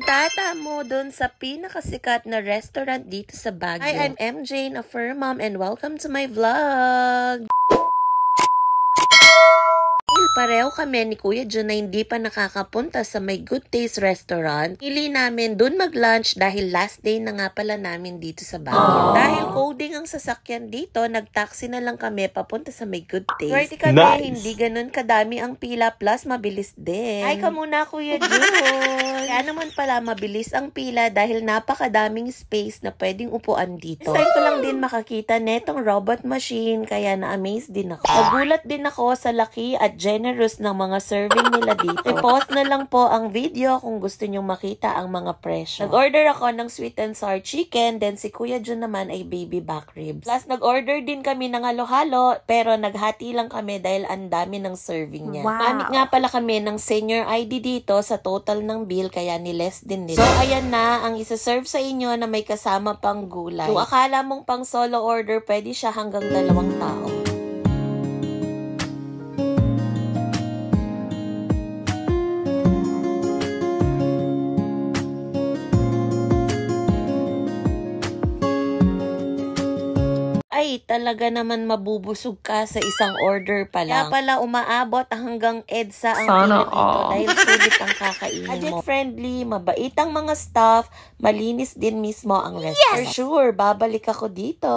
Puntata mo dun sa pinakasikat na restaurant dito sa Baguio. Hi, I'm MJ na Fur Mom and welcome to my vlog. Pareho kami ni Kuya Jun na hindi pa nakakapunta sa may Good Taste restaurant. Pili namin dun mag-lunch dahil last day na nga pala namin dito sa Baguio. Dahil coding ang sasakyan dito, nag-taxi na lang kami papunta sa may Good Taste. Right kami, nice. Hindi ganun kadami ang pila plus mabilis din. Ay ka muna Kuya Jun. Kaya naman pala mabilis ang pila dahil napakadaming space na pwedeng upuan dito. Sign ko lang din makakita netong robot machine kaya na-amaze din ako. Nagulat din ako sa laki at generous ng mga serving nila dito. I-post na lang po ang video kung gusto nyong makita ang mga presyo. Nag-order ako ng sweet and sour chicken, then si Kuya Jun naman ay baby back ribs. Plus, nag-order din kami ng halo-halo, pero naghati lang kami dahil ang dami ng serving niya. Wow. Gamit nga pala kami ng senior ID dito sa total ng bill, kaya ni-less din nila. So, ayan na, ang isa-serve sa inyo na may kasama pang gulay. Kung akala mong pang solo order, pwede siya hanggang 2 tao. Ay, talaga naman mabubusog ka sa isang order pa lang. Kaya pala umaabot hanggang EDSA ang pila dito dahil sulit ang kakainin mo. Budget-friendly, mabait ang mga staff, malinis din mismo ang restaurant. Yes! For sure, babalik ako dito.